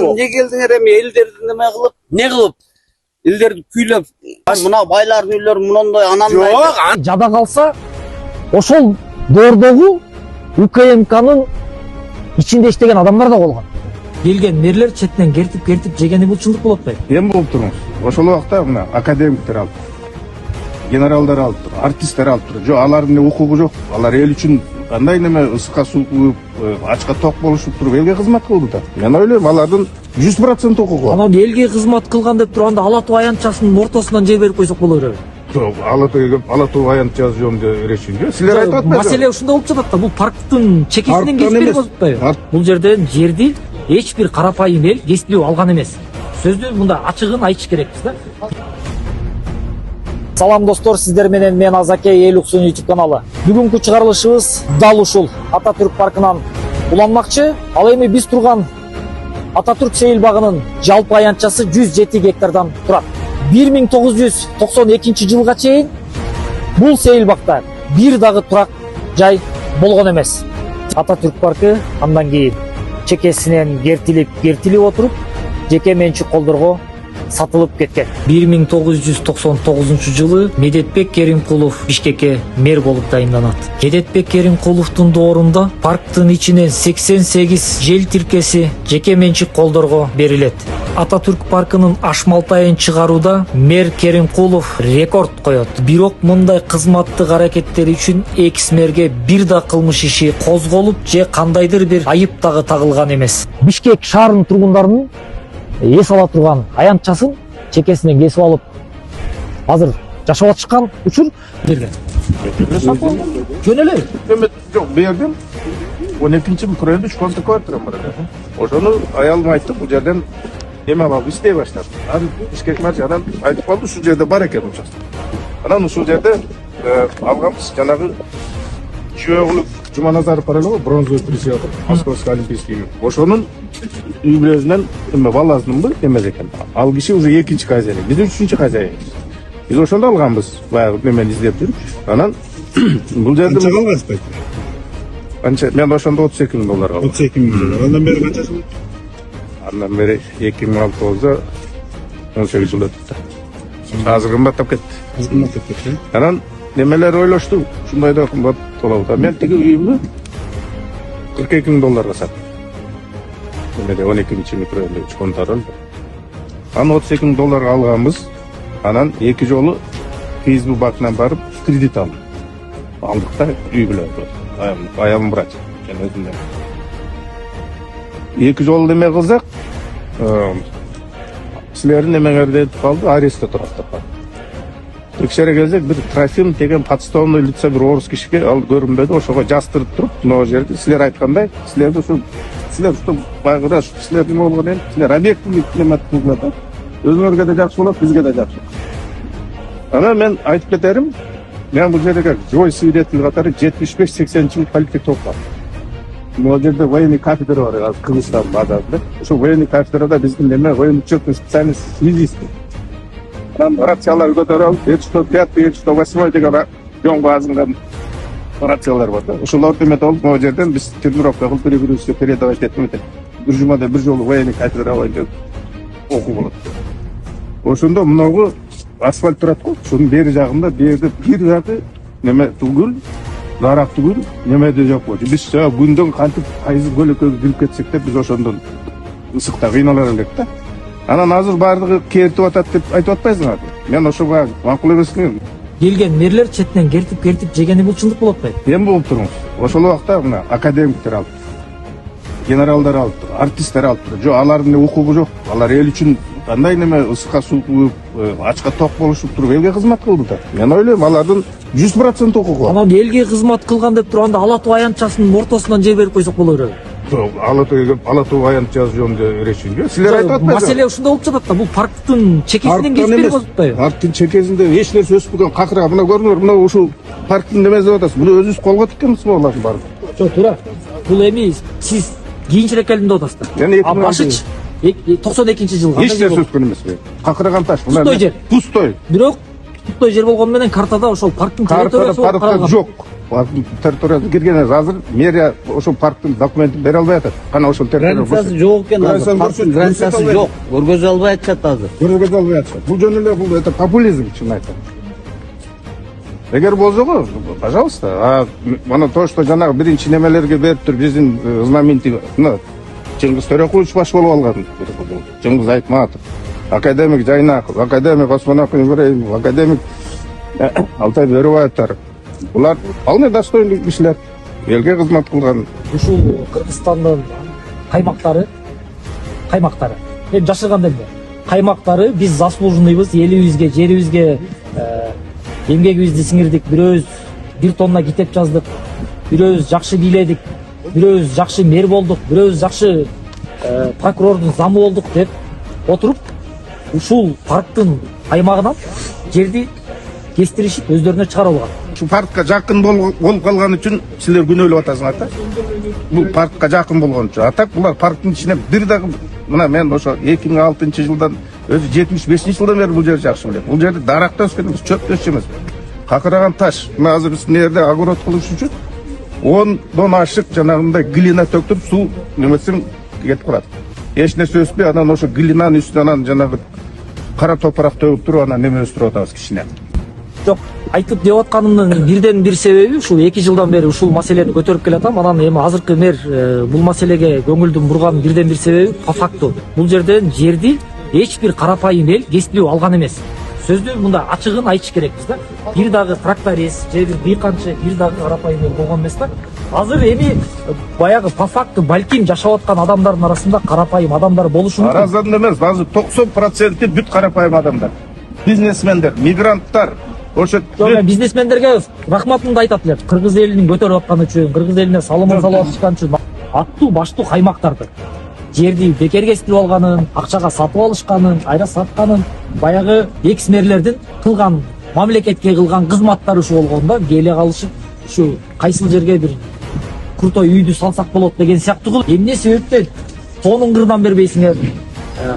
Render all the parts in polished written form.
Ne geldin emi elderdi neme kılıp? Ne kılıp? Elderdi küylep. Mına bayların üylör munondoy ananday. Yok. Жада калса ошол доордогу УКМКнын ичинде иштеген адамдар да болгон. Келген мэрлер четинен кертип жегени бул чындык болуп атпайбы? Эми болуп туруңуз. Ошол убакта мына академиктер алып, генералдар алып, артисттер алып туруп. Жок, алардын укугу жок. Алар эл үчүн кандай неме ысыкка суу куюп, ачка ток болушуп туруп элге кызмат кылды да. Мен ойлойм, алардын 100% укугу бар. Анан элге кызмат кылган деп турганда Ала Тоо аянтчасынын ортосунан жер берип койсок боло береби? Жок, Ала Тоо аянтчасы жөнүндө решение. Силер айтып атпайсызбы? Маселе ушунда болуп жатат да. Бул парктын чекесинен кесип берип атпайбы? Бул жерден жерди эч бир карапайым эл кесиптүү алган эмес. Сөздү мында ачыгын айтыш керекпиз да. Салам достор, сиздер менен мен Азаке Эл Уксун YouTube каналы. Бүгүнкү чыгарылышыбыз дал ушул Ататүрк паркынан уланмакчы. Ал эми биз турган Ататүрк сейил багынын жалпы аянтчасы 107 гектардан турат. 1992 жылга чейин бул сейил бакта бир дагы турак жай болгон эмес. Ататүрк паркы андан кийин чекесинен кертилип отуруп, жеке менчик колдорго сатылып кеткен. 1999 жылы Медетбек Керимкулов Бишкекке мэр болуп дайынданат. Медетбек Керимкуловдун доорунда парктын ичинен 88 жер тиркеси жеке менчик колдорго берилет. Ататүрк паркынын ашмалтайын чыгарууда мэр Керимкулов рекорд коет. Бирок мындай кызматтык аракеттери үчүн экс-мэрге бир да кылмыш иши козголуп же кандайдыр бир айып дагы тагылган эмес. Бишкек шаарынын тургундарынын эс ала турган аянтчасын чекесинен кесип алып азыр жашап атышкан учур берген. Жөн эле. Эми жок, бердим. 12-микрорайонда школда квартирам бар эле. Ошону аялым айтты, бул жерден эме алып иштей баштады. Анан Бишкек мэринен айтып калды, ушул жерде бар экен участок. Анан ушул жерде алганбыз жанагы Чүйөгүлүк Жуманазаров бар эле го, бронзовый призер, Московский олимпийский. Ошонун үйлөрүнөн эме баласынынбы эмес экен. Ал киши уже экинчи хозяин, биз үчүнчү хозяин. Биз ошондо алганбыз, баягы немени издеп жүрүп. Анан бул жерде канча калгансыз? Канча? Мен ошондо 32 000 доллар алдым. 32 000 доллар. Андан бери канча жыл? Андан бери 2006 болсо 18 жыл өттү. Азыр кымбаттап кетти. Кымбаттап кетти. Анан немелер ойлошту, ушундай да кымбат болобу. Мен тиги үйүмдү 42 000 долларга саттым. Немеде 12-нчи микрорайонда чконтарын. Анан 32 000 долларга алганбыз. Анан эки жолу Facebook банкынан барып кредит алдым. Алдык да үй билет. Аялым врач. Мен өзүм. Эки жолу неме кылсак, силердин немеңерде айтып калды, арестте турат деп. Текшере келсек, бир Трофим деген подставный лицо бир орус кишиге ал көрүнбөдү, ошого жастырып туруп, могу жерде силер айткандай, силерди ушу силер байгыра силердин болгон эми силер объективдүү климат кылгыла. Өзүңөргө да жакшы болот, бизге да жакшы. Анан мен айтып кетерим, мен бул жерге жой свидетель катары 75-80 жыл политик топтап. Могу жерде военный кафедра бар, Кыргызстан базарында. Ошол военный кафедрада биздин неме военный учетный специальность связисти. Рациялар көтөрүп, 105, 108 деген жон базында рациялар бар да. Ошолорду эметип алып, могу жерден биз тренировка кылып бири-бирибизге передавать этип этет. Бир жумада бир жолу военный кафедра боюнча окуу болот. Ошондо мынагы асфальт турат го, ушунун бери жагында бир жагы неме түгүл, дарак түгүл, неме да жок болчу. Биз күндөн кантип кайсы көлөккө кирип кетсек деп биз ошондон ысыкта кыйналар элек да. Анан азыр бардыгы кертип атат деп айтып атпайсыңар? Мен ошого макул эмесмин. Келген мэрлер четинен кертип жегени бул чындык болуп атпайбы? Эми болуп туруңуз. Ошол убакта мына академиктер алып, генералдар алып, артисттер алып туруп. Жок, алардын укугу жок. Алар эл үчүн кандай неме ысыкка суу куюп, ачка ток болушуп туруп элге кызмат кылды да. Мен ойлойм, алардын 100% укугу бар. Анан элге кызмат кылган деп турганда Ала Тоо аянтчасынын ортосунан жер берип койсок боло береби? Жок, Ала Тоо аянтчасы жөнүндө решение. Силер айтып атпайсызбы? Маселе ушунда болуп жатат да. Бул парктын чекесинен кесип берип атпайбы? Парктын чекесинде эч нерсе өспөгөн какырга мына көрүңөр, мына ушул парктын немеси деп атасыз. Буну өзүңүз колго тиккенсизби булардын баарын? Жок, туура. Бул эми сиз кийинчерээк келдим деп атасыздар. А башыч 92 жылга эч нерсе өскөн эмес. Какырган таш. Пустой жер. Пустой. Бирок Пустой жер болгону менен картада ошол парктын Картада территориясы болуп паркта каралган. жок. Территориясы кирген азыр мэрия ошол парктын документин бере албай атат. Кана ошол территория Границасы жок экен азыр. Парктын границасы жок. Көргөзө албай атышат азыр. көргөзө албай атышат. Бул жөн эле бул это популизм чын айтам. Эгер болсо го, пожалуйста, мына то, что жанагы биринчи немелерге берип туруп биздин знаменитый Чыңгыз Төрөкулович баш болуп алган. Чыңгыз Айтматов, академик Жайнаков, академик Осмонаков Ибраимов, академик Алтай Бөрөбаевтер. Булар вполне достойный кишилер. Элге кызмат кылган. Ушул Кыргызстандын каймактары эми жашырганда эмне? Каймактары биз заслуженныйбыз, элибизге, жерибизге эмгегибизди сиңирдик, бирөөбүз 1 тонна китеп жаздык, бирөөбүз жакшы бийледик, бирөөбүз жакшы мэр болдук, бирөөбүз жакшы прокурордун замы болдук деп отуруп, ушул парктын аймагынан жерди кестиришип өздөрүнө чыгарып алган. Şu parkka жақын болып қалған үшін сілер күнөөлеп атасың ата. Бұл паркка жақын болған үшін. Атак бұлар парктың ішіне бір дағы мына мен ошо 2006 жылдан өзі 75 жылдан бері бұл жер жақсы білем. Бұл жерде дарақта өскен емес, чөп өскен емес. Қақыраған таш. Мына азыр біз мына жерде огород қылыш үшін 10 дон ашық жанағындай глина төктіріп су немесін кетіп қалады. Еш нәрсе өспей, анан ошо глинаның үстүнө анан жанагы кара топурак төгүп туруп анан неме өстүрүп атабыз кичине. Жок, айтып деп атканымдын бирден бир себеби ушул 2 жылдан бери ушул маселени көтөрүп келатам. Анан эми азыркы мэр бул маселеге көңүлдүн бурганын бирден бир себеби по факту бул жерден жерди эч бир карапайым эл кесиптүү алган эмес. Сөздү мында ачыгын айтыш керекпиз да. Бир дагы тракторист же бир быйканчы, бир дагы карапайым эл болгон эмес да. Азыр эми баягы по факту балким жашап аткан адамдардын арасында карапайым адамдар болушу мүмкүн. Араздан эмес, азыр 90% бүт карапайым адамдар. Бизнесмендер, мигранттар. Ошо бизнесмендерге рахматымды айтат элем. Кыргыз элинин көтөрүп атканы үчүн, кыргыз элине салымын салып атышкан үчүн аттуу баштуу каймактарды жерди бекер кесип алганын, акчага сатып алышканын, айра сатканын, баягы экс-мэрлердин кылган мамлекетке кылган кызматтары ушу болгондо келе калышып, ушу кайсыл жерге бир крутой үйдү салсак болот деген сыяктуу кылып, эмне себептен тоонун кырынан бербейсиңер,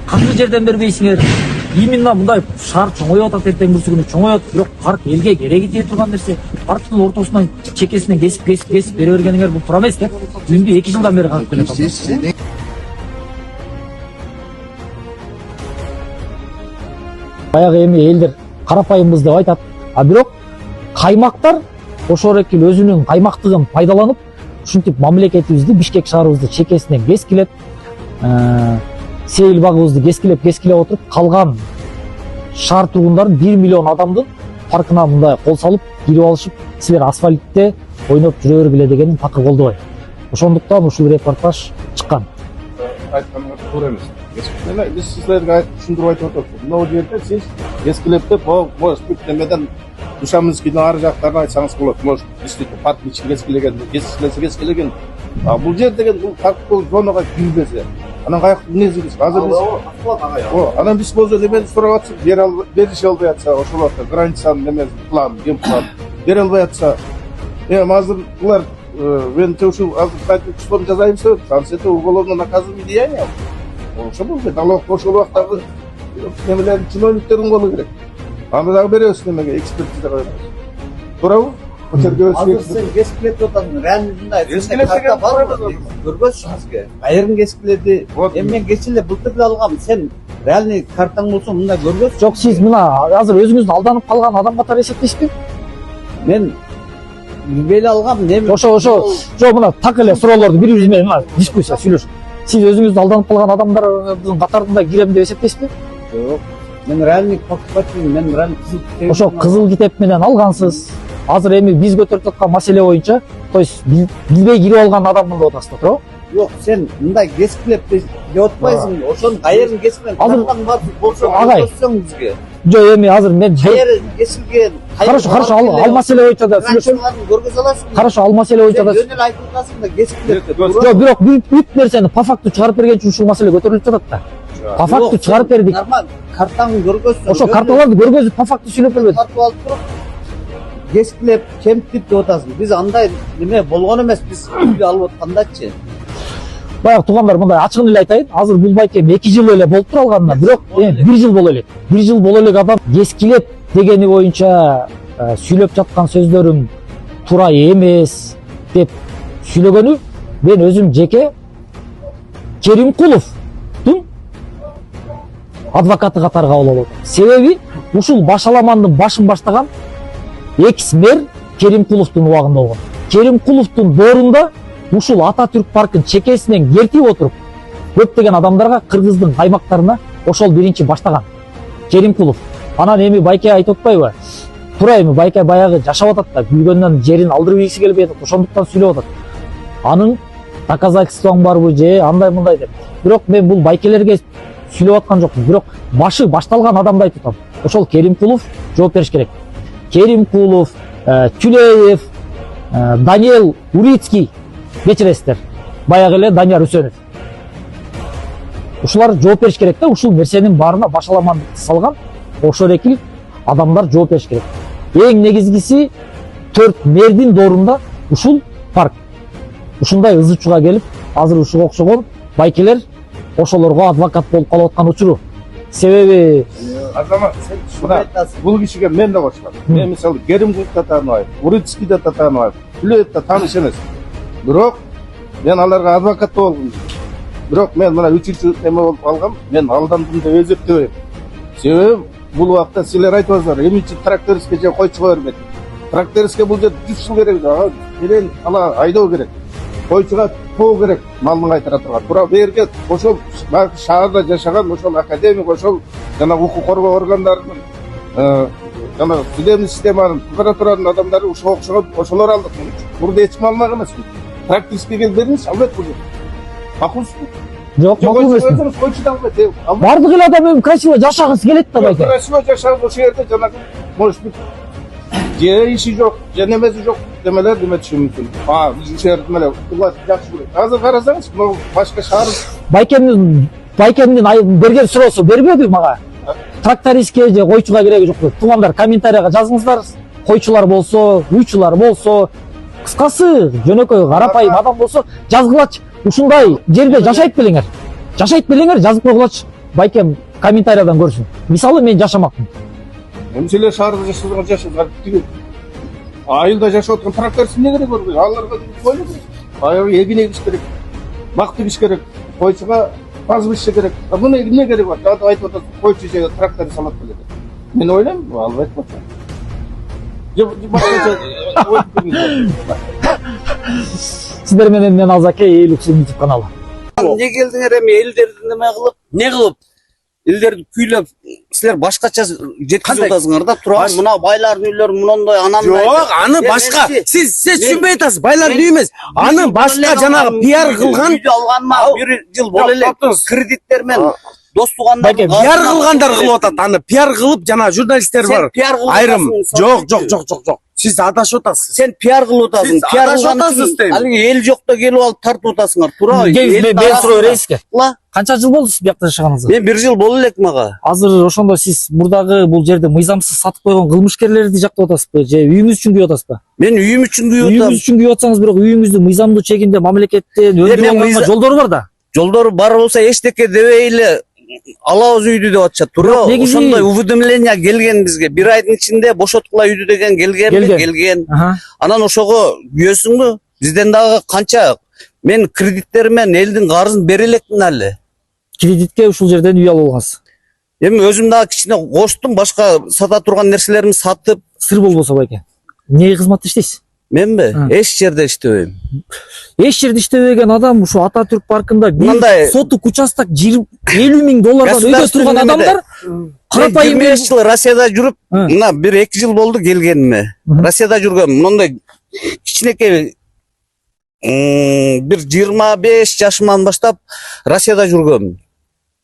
каты жерден бербейсиңер. Именно мындай шаар чоңоюп атат, эртең бүрсүгүнү чоңоет, бирок парк элге кереги тие турган нерсе. Парктын ортосунан чекесинен кесип бере бергениңер бул туура эмес деп үнүндү 2 жылдан бери кагып келатам. Баягы эми элдер карапайымбыз деп айтат. А бирок каймактар ошол экил өзүнүн каймактыгын пайдаланып, ушинтип мамлекетибизди, Бишкек шаарыбызды чекесинен кескилеп, сейил багыбызды кескилеп отуруп, калган шаар тургундарын 1 миллион адамдын паркына мындай кол салып, кирип алышып, силер асфальтте ойноп жүрө бергиле дегенин такыр колдобойт. Ошондуктан ушул репортаж чыккан. Айтканыңыз туура эмес. Биз силерге түшүндүрүп айтып атабыз. Мына жерде сиз кескилеп деп, может быть, немеден Душаминскийдин ары жактарына айтсаңыз болот. Может, действительно парктын ичине кескилеген. А бул жер деген бул парктын зонага кирбесе, анан каяк эмнесиз? Азыр биз анан биз болсо немени сурап атсак, берише албай атса, ошол вакытта границанын немеси план, генплан бере албай атса, эми азыр булар мен ушул азыр числом жазайынбы, санкцияда уголовно наказуемое деяние. Ошо болду. Налог ошол вакыттагы немелердин чиновниктердин колу керек. Аны дагы беребиз немеге, экспертизага беребиз. Туурабы? Азыр сен кескилеп атасың, реалдыйында карта барбы? Көргөзчү бизге. Кайерин кескиледи? Эми мен кече эле былтыр эле алгам. Сен реальный картаң болсо мында көргөзчү. Жок, сиз мына азыр өзүңүздү алданып калган адам катары эсептейсизби? Мен билбей алгам, неме? Ошо жок, мына так эле суроолорду бири-бириз менен мына дискуссия сүйлөшүп. Сиз өзүңүздү алданып калган адамдардын катарында кирем деп эсептейсизби? Жок. Мен реальный покупатель, мен реальный кызыл китеп. Ошо кызыл китеп менен алгансыз. Азыр эми биз көтөрүп аткан маселе боюнча, то есть билбей кирип алган адаммын деп атасыз, туура? Жок, сен мындай кескилеп деп атпайсың. Ошонун кайерин кескилеп картаң бар болсо көрсөң бизге. Жок, эми азыр мен кайерин кесилген. Хорошо, ал маселе боюнча да сүйлөшөлү. Көргөзө аласың. Хорошо, ал маселе боюнча да. Жөнүн айтып атасың да кескилеп. Жок, бирок бүт нерсени по факту чыгарып берген үчүн ушул маселе көтөрүлүп жатат да. По факту чыгарып бердик. Нормаль, картаңды көргөзсөң. Ошо карталарды көргөзүп по факту сүйлөп бербедик. Тартып алып туруп кескилеп, кемтип деп атасың. Биз андай неме болгон эмес, биз алып аткандачы. Баягы туугандар мындай ачыгын эле айтайын. Азыр бул байкем 2 жыл эле болуп тура алганына, бирок 1 жыл боло элек. 1 жыл боло элек адам кескилеп дегени боюнча сүйлөп жаткан сөздөрүм туура эмес деп сүйлөгөнү мен өзүм жеке Керимкуловдун адвокаты катары кабыл алып атам. Себеби ушул башаламандын башын баштаган экс-мэр Керимкуловдун убагында болгон. Керимкуловдун доорунда ушул Ататүрк паркын чекесинен кертип отуруп, көптөгөн адамдарга кыргыздын аймактарына ошол биринчи баштаган Керимкулов. Анан эми байке айтып атпайбы? Туура эми байке баягы жашап атат да, күлгөндөн жерин алдырып ийгиси келбей атат, ошондуктан сүйлөп атат. Анын доказательствоң барбы же андай мындай деп. Бирок мен бул байкелерге сүйлөп аткан жокмун. Бирок башы башталган адамды айтып атам. Ошол Керимкулов жооп бериш керек. Керимкулов, Түлеев, Даниэл Урицкий, кечиресиздер. Баягы эле Данияр Үсөнов. Ушулар жооп бериш керек да, ушул нерсенин баарына башаламандык салган ошол экил адамдар жооп бериш керек. Эң негизгиси 4 мэрдин доорунда ушул парк. Ушундай ызы-чуга келип, азыр ушуга окшогон байкелер ошолорго адвокат болуп калып аткан учуру. Себеби Азамат, мына бул кишиге мен да кошулам. Мен мисалы Керимкуловду да тааныбайм, Урицкийди да тааныбайм, Түлеевди да тааныш эмес. Бирок мен аларга адвокат болгум. Бирок мен мына 3-чү эме болуп калгам, мен алдандым деп эсептебейм. Себеби бул убакта силер айтып атасыздар, эмичи трактористке же койчуга бербейт. Трактористке бул жер 100 жыл керек, терен ала айдоо керек. Койчуга тоо керек, малын кайтара турган. Тура берге ошол шаарда жашаган ошол академик, ошол жана укук коргоо органдарынын жана судебный системанын прокуратуранын адамдары ушуга окшогон ошолор алдык. Мурда эч ким алмак эмес. Трактористке келип бериңиз, албайт бул. Макулсузбу? жок, макул эмес. Койчу да албайт. Бардык эле адам эми красиво жашагысы келет да байке. Красиво жашаган ошол жерде жанагы может быть же иши жок, же немеси жок демелер деметиши мүмкүн. Биздин шаар демелер улар жакшы көрөт. Азыр карасаңыз, могу башка шаар Байкемдин берген суроосу бербеди мага. Трактористке же койчуга кереги жок деп. Туугандар комментарийга жазыңыздар. Койчулар болсо, уйчулар болсо, кыскасы жөнөкөй карапайым адам болсо жазгылачы. Ушундай жерде жашайт белеңер. Жашайт белеңер, жазып койгулачы. Байкем комментариядан көрсүн. Мисалы мен жашамакмын. Эми силер шаарда жашасаңар жашаңар. Айылда жашап аткан тракторист эмне керек болбойт? Аларга ойлоп керек. Баягы эгин эгиш керек. Бак тигиш керек. Койчуга баз бишиш керек. Буну эмне керек бар? Айтып атат, койчу же тракторист алат белет. Мен ойлойм, албайт болчу. Сиздер менен мен Азаке, Эл Уксун YouTube каналы. Не келдиңер эми элдерди неме кылып? Не кылып? Элдерди күйлөп, силер башкача жеткизип атасыңар да, тура мына байлардын үйлөрү мындай анандай. Жок, аны башка. Сиз түшүнбөй атасыз. Байлардын үйү эмес. Аны башка жанагы пиар кылган. Үйдү алганма 1 жыл боло элек. Кредиттер менен дос тугандар Пиар кылгандар кылып атат. Аны пиар кылып жана журналисттер бар. Айрым. Жок. Сиз адашып атасыз. Сен пиар кылып атасың. Сиз Пиар адашып кылган атасыз дейм. Алги эл жокто келип алып тартып атасыңар. Тура. Мен суроо бересизге. Канча жыл болду сиз биякта жашаганыңызга? Мен 1 жыл боло элек мага. Азыр ошондо сиз мурдагы бул жерде мыйзамсыз сатып койгон кылмышкерлерди жактап атасызбы же үйүңүз үчүн күйүп атасызбы? Мен үйүм үчүн күйүп атам. Үйүңүз үчүн күйүп атсаңыз бирок үйүңүздү мыйзамдуу чегинде мамлекеттен өндүрүп алганга жолдору бар да. Жолдору бар болсо эчтеке дебей эле алабыз үйдү деп атышат. Тура. Ошондой уведомление келген бизге. 1 айдын ичинде бошоткула үйдү деген келген. Анан ошого күйөсүңбү? Бизден дагы канча мен кредиттеримен элдин карызын бере элекмин али. Кредитке ушул жерден үй алып алгансыз. Эми өзүм дагы кичине коштум, башка сата турган нерселеримди сатып. Сыр болбосо байке. Эмнеге кызматта иштейсиз? Менби? Эч жерде иштебейм. Эч жерде иштебеген адам ушу Ататүрк паркында бир сотук участок 50 000 доллардан өйдө турган адамдар карапайым 25 жыл Россияда жүрүп, мына 1-2 жыл болду келгениме. Россияда жүргөм. Мындай кичинекей бир 25 жашыман баштап Россияда жүргөм.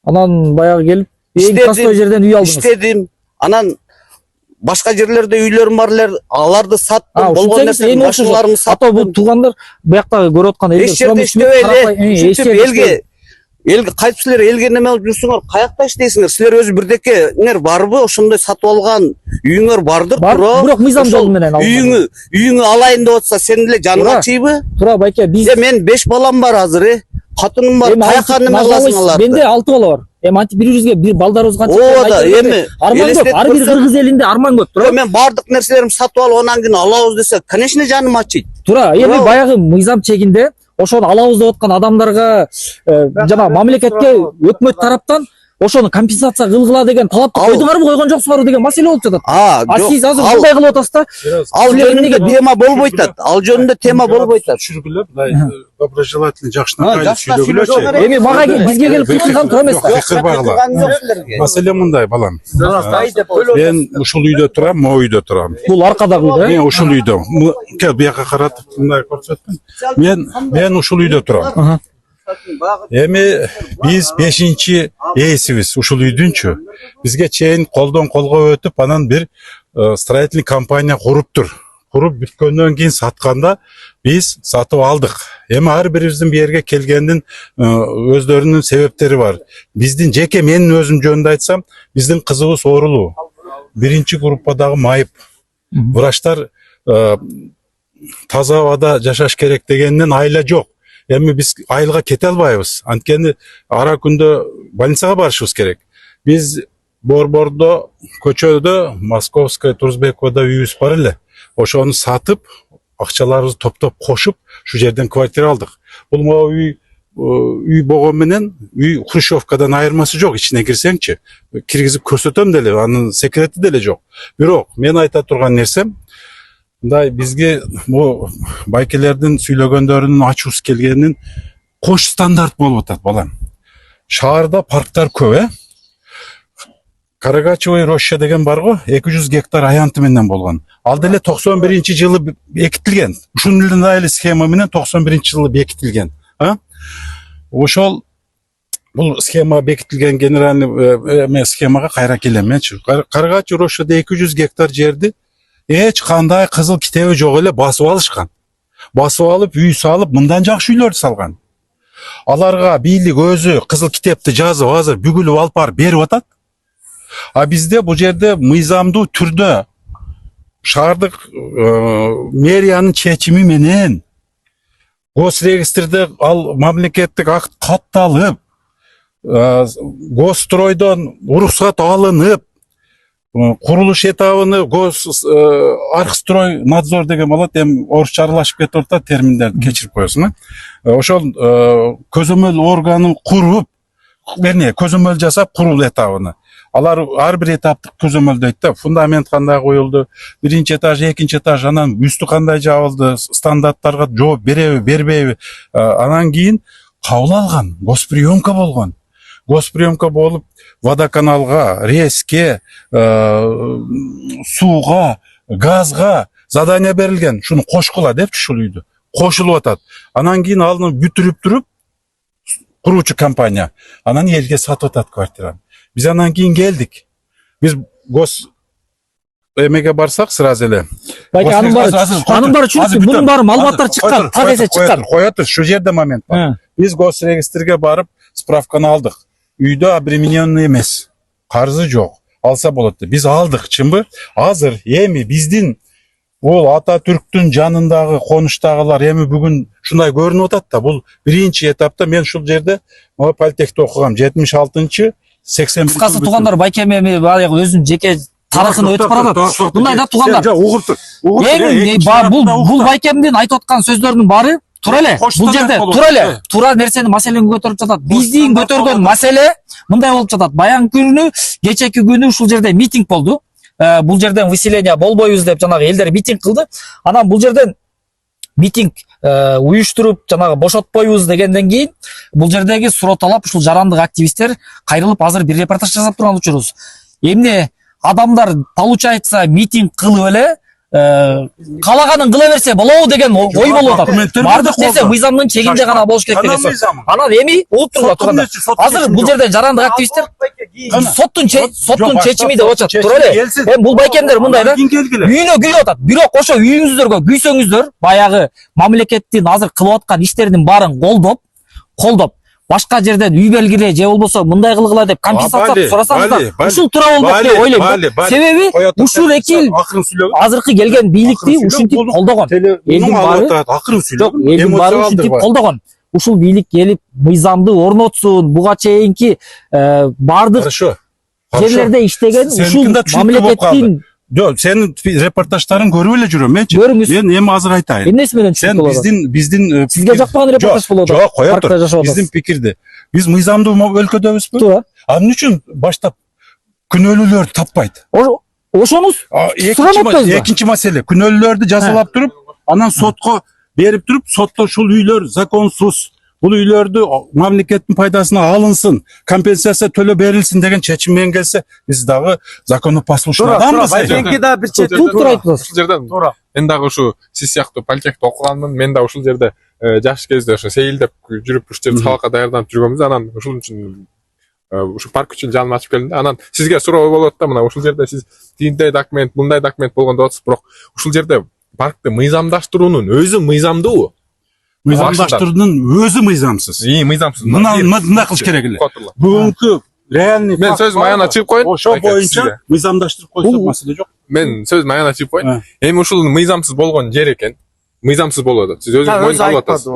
Анан баягы келип эң простой жерден үй алдыңыз. Иштедим. Анан башка жерлерде үйлөрүм бар элер, аларды саттым, болгон нерсени машиналарымды саттым. Бул туугандар буяктагы көрүп аткан элдер эч жерде иштебей эле. Элге кайтып силер элге неме кылып жүрсүңөр, каякта иштейсиңер? Силер өзү бирдекеңер барбы? Ошондой сатып алган үйүңөр бардыр, тура. Бирок мыйзам жол менен үйүңү алайын деп атса, сен эле жаныңа чыйбы? Тура байке, биз мен 5 балам бар азыр, Катыным бар, каяка неме кыласың аларды? Менде 6 бала бар. Эми антип 100 бир балдарыбыз канча? Ооба, эми арман көп. Ар бир кыргыз элинде арман көп. Тура. Мен бардык нерселеримди сатып алып анан кийин алабыз десе, конечно жаным ачыйт. Тура. Эми баягы мыйзам чегинде ошону алабыз деп аткан адамдарга жана мамлекетке өкмөт тараптан ошону компенсация кылгыла деген талапты койдуңарбы, койгон жоксуңарбы деген маселе болуп жатат. Сиз азыр мындай кылып атасыз да. Ал жөнүндө тема болбой атат. Ал жөнүндө тема болбой атат. Түшүргүлөр, мындай доброжелательный жакшынакай сүйлөгүлөчү. Эми мага бизге келип кылган туура эмес да. Фикир багыла. Маселе мындай, балам. Мен ушул үйдө турам, могу үйдө турам. Бул аркадагы үйдө. Мен ушул үйдө. Кел бияка каратып мындай көрсөттүм. Мен ушул үйдө турам. Эми биз 5-чи ээсибиз ушул үйдүнчү. Бизге чейин колдон колго өтүп, анан бир строительный компания куруптур. Куруп бүткөндөн кийин сатканда биз сатып алдык. Эми ар бирибиздин бу жерге келгендин өздөрүнүн себептери бар. Биздин жеке менин өзүм жөнүндө айтсам, биздин кызыбыз оорулуу. 1-чи группадагы майып. Врачтар таза абада жашаш керек дегенден айла жок. Эми биз айылга кете албайбыз. Анткени ара күндө больницага барышыбыз керек. Биз Борбордо көчөдө Московская Турсбековада үйүбүз бар эле. Ошону сатып, акчаларыбызды топтоп кошуп, шу жерден квартира алдык. Бул могу үй болгон менен үй хрущевкадан айырмасы жок. Ичине кирсеңчи, киргизип көрсөтөм деле, анын секрети деле жок. Бирок мен айта турган нерсем, мындай бизге бу байкелердин сүйлөгөндөрүнүн ачуусу келгенин кош стандарт болуп атат, балам. Шаарда парктар көп, Карагачевый роща деген бар го, 200 гектар аянты менен болгон. Ал деле 91-жылы бекитилген. Ушундай эле схема менен 91-жылы бекитилген. Ошол бул схема бекитилген генеральный схемага кайра келеменчи. Карагачевый рощада 200 гектар жерди эч кандай кызыл китеби жок эле басып алышкан. Басып алып, үй салып, мындан жакшы үйлөрдү салган. Аларга бийлик өзү кызыл китепти жазып, азыр бүгүлүп алып барып берип атат. А бизде бул жерде мыйзамдуу түрдө шаардык мэриянын чечими менен госрегистрде ал мамлекеттик акт катталып, госстройдон уруксат алынып, курулуш этабыны архстрой надзор деген болот, эми орусча аралашып кетип атат, терминдерди кечирип коесуң. Ошол көзөмөл органын куруп, көзөмөл жасап курул этабыны. Алар ар бир этаптык көзөмөлдөйт да, фундамент кандай коюлду, 1-чи этаж, 2-чи этаж, анан үстү кандай жабылды, стандарттарга жооп береби, бербейби. Анан кийин кабыл алган, госприемка болгон. Госприемка болуп, водоканалга, реске, сууга, газга задание берилген. Шуну кошкула депчи ушул үйдү. Кошулуп атат. Анан кийин алынып бүтүрүп туруп, куруучу компания анан элге сатып атат квартираны. Биз анан кийин келдик. Биз эмеге барсак сразу эле. Байке, анын баары чүрүктү, мунун баары маалыматтар чыккан, так эсе чыккан. Коя тур, шу жерде момент бар. Биз госрегистрге барып справканы алдык. Үйдө обремененный эмес. Карзы жок. Алса болот деп. Биз алдык, чынбы? Азыр эми биздин бул ата түрктүн жанындагы конуштагылар эми бүгүн шундай көрүнүп атат да. Бул 1-чи этапта мен ушул жерде политехте окугам. 76-80 кыскасы туугандар, байке эми баягы өзүнүн жеке тарыхын өтүп баратат. Мындай да туугандар. Бул байкемдин айтып аткан сөздөрүнүн баары тура эле. Бул жерде тура нерсени маселени көтөрүп жатат. Биздин көтөргөн маселе мындай болуп жатат. Баягы күнү, кечеки күнү ушул жерде митинг болду. Бул жерден выселение болбойбуз деп жанагы элдер митинг кылды. Анан бул жерден митинг уюштуруп, жанагы бошотпойбуз дегенден кийин бул жердеги суроталап ушул жарандык активисттер кайрылып азыр бир репортаж жасап турган учурубуз. Эмне адамдар получается митинг кылып эле калаганын кыла берсе болобу деген ой болуп атат. Бардык нерсе мыйзамдын чегинде гана болуш керек деген сөз. Анан эми угуп турган. Азыр бул жерде жарандык активисттер соттун чечими деп атат. Тура эле. Эми бул байкемдер мындай да. Үйүнө күйүп атат. Бирок ошо үйүңүздөргө күйсөңүздөр, баягы мамлекеттин азыр кылып аткан иштеринин баарын колдоп башка жерден үй белгиле же болбосо мындай кылгыла деп компенсация сурасаңыздар, ушул тура болбок деп ойлойм. Себеби ушул эки азыркы келген бийликти ушинтип колдогон. Элдин баары ушинтип колдогон. ушул бийлик келип мыйзамды орнотсун, буга чейинки бардык Хорошо. жерлерде иштеген ушул Сенікін де түсінікті болып қалды. мамлекеттин Жоқ, сенің репортажтарың көріп эле жүрөм менчи. Көрүңүз. Мен эми азыр айтайын. эмнеси менен Сен түшүнүп болот? биздин Сизге жакпаган репортаж болот. Жок, кое Паркта тур. жашап Биздин атасыз. пикирди. Биз мыйзамдуу өлкөдөбүзбү? Туура. Эмне үчүн баштап күнөөлүүлөрдү таппайт? Ошону сураматпайбызбы? Экинчи маселе, күнөөлүүлөрдү жазалап туруп, анан сотко берип туруп, сотто ушул үйлөр законсуз. Бул үйлөрдү мамлекеттин пайдасына алынсын, компенсация төлөө берилсин деген чечим менен келсе, биз дагы законопослушный адамбыз. Байкенки да бир чети Туруп турайбыз. ушул жерден мен дагы ушу сиз сыяктуу политехте окуганмын. Мен да ушул жерде жаш кезде ошо сейилдеп жүрүп ушул жерде сабакка даярданып жүргөнбүз. Анан ушул үчүн ушу парк үчүн жаным ачып келдим да. Анан сизге суроо болот да, мына ушул жерде сиз тигиндей документ, мындай документ болгон деп атасыз, бирок ушул жерде паркты мыйзамдаштыруунун өзү мыйзамдуубу? Мыйзамдаштыруунун өзү мыйзамсыз. Мыйзамсыз. Мындай кылыш керек эле. Бүгүнкү реальный Мен сөзүм аягына чыгып коеюн. Ошо боюнча мыйзамдаштырып койсок маселе жок. Мен сөзүм аягына чыгып коеюн. Эми ушул мыйзамсыз болгон жер экен. Мыйзамсыз болуп атат. Сиз өзүңүз мойнуна алып атасыз.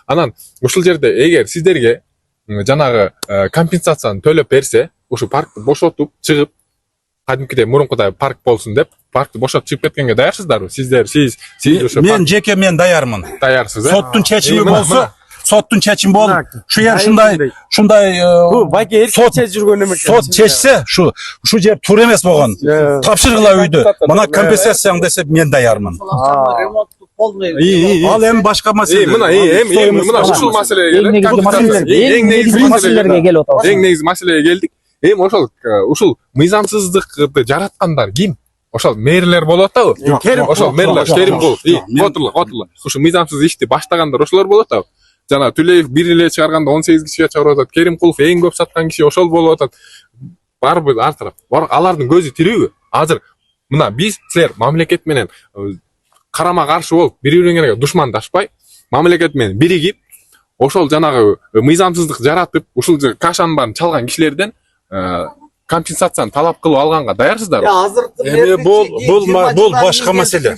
Анан ушул жерде эгер сиздерге жанагы компенсацияны төлөп берсе, ушу паркты бошотуп чыгып, кадимкидей мурункудай парк болсун деп, паркты бошотуп чыгып кеткенге даярсыздарбы? Сиздер, сиз ошо Мен жеке мен даярмын. даярсыз, э? Соттун чечими болсо, соттун чечими болуп, шу жер шундай Бу байке эркинче жүргөн эме. сот чечсе, шу жер туура эмес болгон. Тапшыргыла үйдү. Мына компенсацияң десе мен даярмын. Ал эми башка маселе. Эми мына ушул маселеге келип атабыз. Эң негизги маселеге келдик. Эми ушул мыйзамсыздыкты жараткандар ким? Ошол мэрлер болот атабы? Ошол мэрлер, Котурлар. Ушу мыйзамсыз ишти баштагандар ошолор болот атабы? Жана Түлеев бир эле чыгарганда 18 кишиге чыгарып атат. Керимкулов эң көп саткан киши ошол болуп атат. Барбы ар тарап. Алардын көзү тирүүбү? Азыр мына биз силер мамлекет менен карама каршы болуп, бири-бириңерге душмандашпай, мамлекет менен биригип, ошол жанагы мыйзамсыздык жаратып, ушул кашанын баарын чалган кишилерден компенсацияны талап кылып алганга даярсыздарбы? Эми бул башка маселе.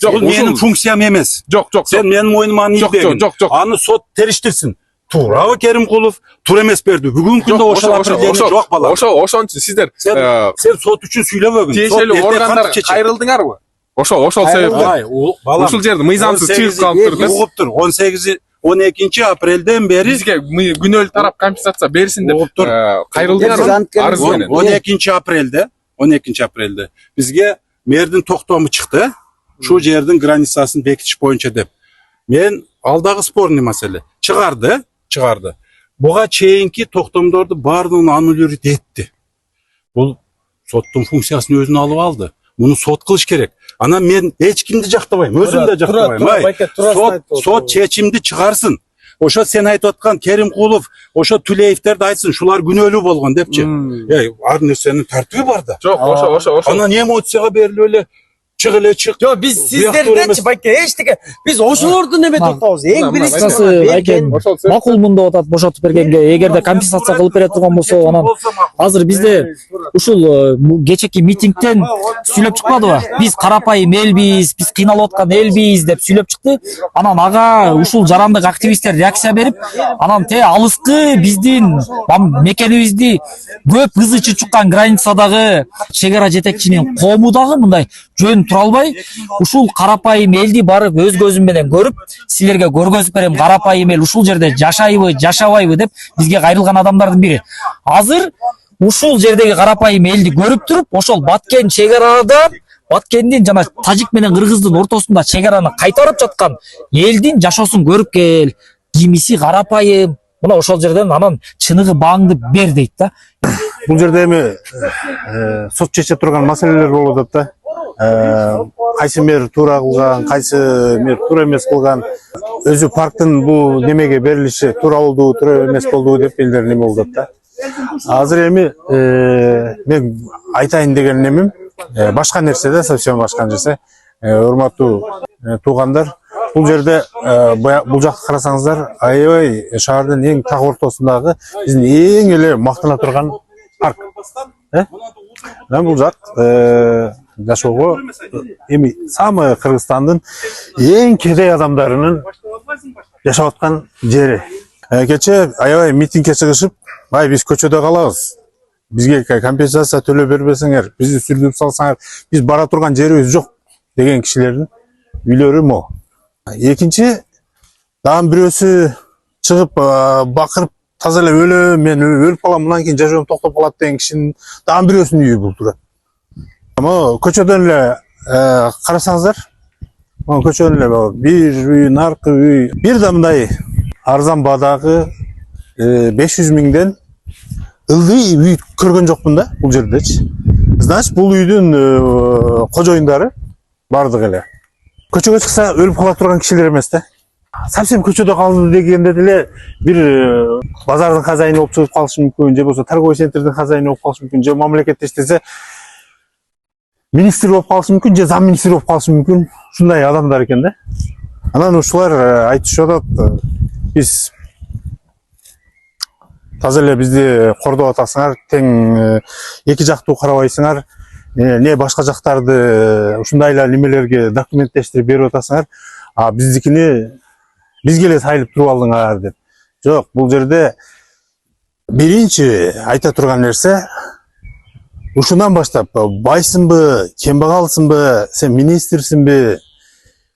Бул менин функциям эмес. Жок. Сен менин мойнума ийбегин. Аны сот териштирсин. Туурабы Керимкулов, туура эмес берди. Бүгүнкү күндө ошол определение жок бала. Ошон үчүн сиздер сен сот үчүн сүйлөбөгүн. тиешелүү органдарга кайрылдыңарбы? Ошол себептен. Ушул жерде мыйзамсыз чыгып калыптыр. Угуп тур. 12 апрелден бери Бизге күнөөлүү тарап компенсация берсин деп кайрылдыңарбы? Арыз менен. 12 апрелде бизге мэрдин токтому чыкты. Ушул жердин границасын бекитиш боюнча деп. Мен алдагы спорный маселе. Чыгарды. Буга чейинки токтомдорду баардыгын аннулировать этти. Бул соттун функциясын өзүнө алып алды. Муну сот кылыш керек. Анан мен эч кимди жактабайм, өзүм да жактабайм. Сот чечимди чыгарсын. Ошо сен айтып аткан Керимкулов, ошо Түлеевтерди айтсын, шулар күнөөлүү болгон депчи. Ар нерсенин тартиби бар да. Жок, ошо. Анан эмоцияга берилип эле чык. Жок, биз сиздерденчи байке эчтеке. Биз ошолордун эме токтобуз. Эң биринчи макулмун деп атат бошотуп бергенге. Эгерде компенсация кылып бере турган болсо, анан азыр бизде ушул кечеки митингден сүйлөп чыкпадыбы? Биз карапайым элбиз, биз кыйналып аткан элбиз деп сүйлөп чыкты. Анан ага ушул жарандык активисттер реакция берип, анан алыскы биздин мекенибизди көп ызы чуккан границадагы чегара жетекчинин кому дагы мындай жөн тура албай, ушул карапайым элди барып өз көзүм менен көрүп, силерге көргөзүп берем, карапайым эл ушул жерде жашайбы, жашабайбы деп бизге кайрылган адамдардын бири. Азыр ушул жердеги карапайым элди көрүп туруп, ошол Баткен чегарада, Баткендин жана Тажик менен Кыргыздын ортосунда чегараны кайтарып жаткан элдин жашоосун көрүп кел. Кимиси карапайым, мына ошол жерден анан чыныгы бааңды бер дейт да. Бул жерде эми сот чече турган маселелер болуп атат да. Кайсы мэр туура кылган, кайсы мэр туура эмес кылган, өзү парктын бул немеге берилиши туура болду, туура эмес болду деп элдер неме болуп атат да. Азыр эми мен айтайын деген немем башка нерсе да, совсем башка нерсе. Урматтуу туугандар, бул жерде бул жакка карасаңыздар, аябай шаардын эң так ортосундагы биздин эң эле мактана турган парк. Бул жак жашоого эми самый Кыргызстандын эң кедей адамдарынын жашап аткан жери. Кече аябай митингге чыгышып, "Бай биз көчөдө калабыз. Бизге компенсация төлөп бербесеңер, бизди сүрдүп салсаңар, биз бара турган жерибиз жок" деген кишилердин үйлөрү могу. Экинчи, дагы бирөөсү чыгып бакырып таза эле өлөм, мен өлүп калам, мындан кийин жашоом токтоп калат деген кишинин дагы бирөөсүнүн үйү бул турат. Ama көчөдөн эле карасаңыздар, көчөдөн эле бир үй, наркы үй, бир да мындай арзан баадагы 500 миңден ылдый үй көргөн жокмун да бул жердечи. Значит, бул үйдүн кожоюндары бардык эле көчөгө чыкса өлүп кала турган кишилер эмес да. Совсем көчөдө калды дегенде деле бир базардын хозяйыны болуп чыгып калышы мүмкүн, же болбосо торговый центрдин хозяйыны болуп калышы мүмкүн, же мамлекетте иштесе министр болуп калышы мүмкүн, же зам министр болуп калышы мүмкүн. Ушундай адамдар экен да. Анан ушулар айтышып атат, биз таза эле бизди кордоп атасыңар, тең эки жактуу карабайсыңар, не башка жактарды ушундай эле немелерге документтештирип берип атасыңар, а биздикини бизге эле сайылып туруп алдыңар деп. Жок, бул жерде биринчи айта турган нерсе, ушундан баштап байсыңбы, кембагалсыңбы, сен министрсиңби,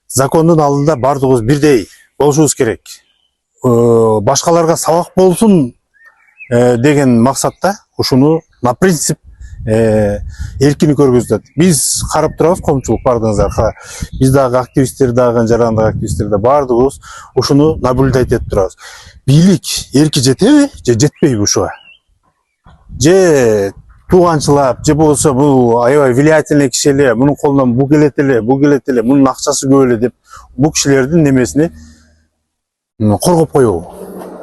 закондун алдында бардыгыбыз бирдей болушубуз керек. Башкаларга сабак болсун деген максатта ушуну на принцип эркини көргөзүлөт. Биз карап турабыз, коомчулук бардыгыңыздар. Биз дагы активисттер дагы, жарандык активисттер да бардыгыбыз ушуну наблюдать этип турабыз. Бийлик эрки жетеби же жетпейби ушуга? Же тууганчылап, же болбосо бул аябай влиятельный киши эле, мунун колунан бул келет эле, мунун акчасы көп эле деп бул кишилердин немесини коргоп коебу?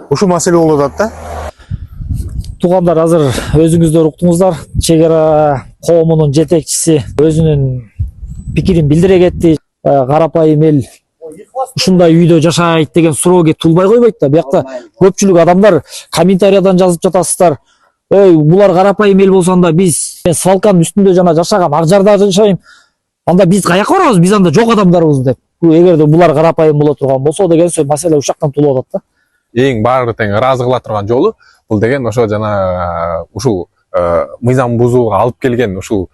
Ушу маселе болуп атат да. Туугандар, азыр өзүңүздөр уктуңуздар. Чек ара коомунун жетекчиси өзүнүн пикирин билдире кетти. Карапайым эл ушундай үйдө жашайт деген суроо тулбай койбойт да. Биякта көпчүлүк адамдар комментариядан жазып жатасыздар. Ой, булар карапайым эл болсо анда биз свалканын үстүндө жана жашагам, ак жарда жашайм. Анда биз каяка барабыз? Биз анда жок адамдарбыз деп. Эгерде булар карапайым боло турган болсо деген сөз маселе ушактан тулуп атат да. Эң баары тең ыраазы кыла турган жолу бул деген ошо жана ушул мыйзам бузууга алып келген ушул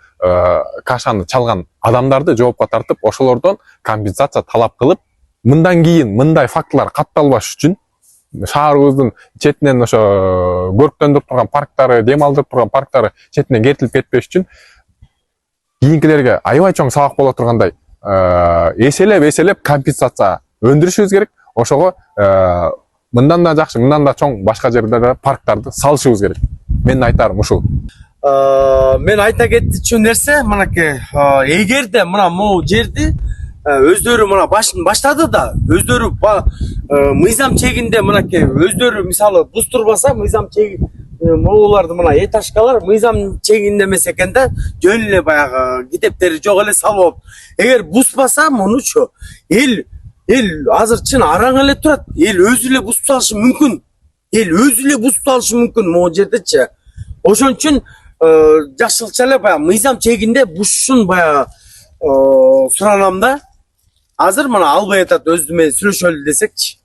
кашаны чалган адамдарды жоопко тартып, ошолордон компенсация талап кылып, мындан кийин мындай фактылар катталбаш үчүн шаарыбыздын четинен ошо көрктөндүрүп турган парктары, дем алдырып турган парктары четинен кетилип кетпеш үчүн кийинкилерге аябай чоң сабак боло тургандай эселеп компенсация өндүрүшүбүз керек. Ошого мындан да жакшы, мындан да чоң башка жерлерде парктарды салышыбыз керек. Менин айтарым ушул. Мен айта кетчү нерсе, мынакей, эгерде мына могу жерди өздөрү мына баштады да, өздөрү мыйзам чегинде мынакей өздөрү мисалы буз турбаса, мыйзам чеги могуларды мына этажкалар мыйзам чегинде эмес экен да, жөн эле баягы китептери жок эле салып. Эгер бузбаса мунучу эл азыр чын араң эле турат. Эл өзү эле бузуп салышы мүмкүн. Могу жердечи. Ошон үчүн жакшылыкча эле баягы мыйзам чегинде бузушун баягы суранам да. Азыр мына албай атат, өзү менен сүйлөшөлү десекчи.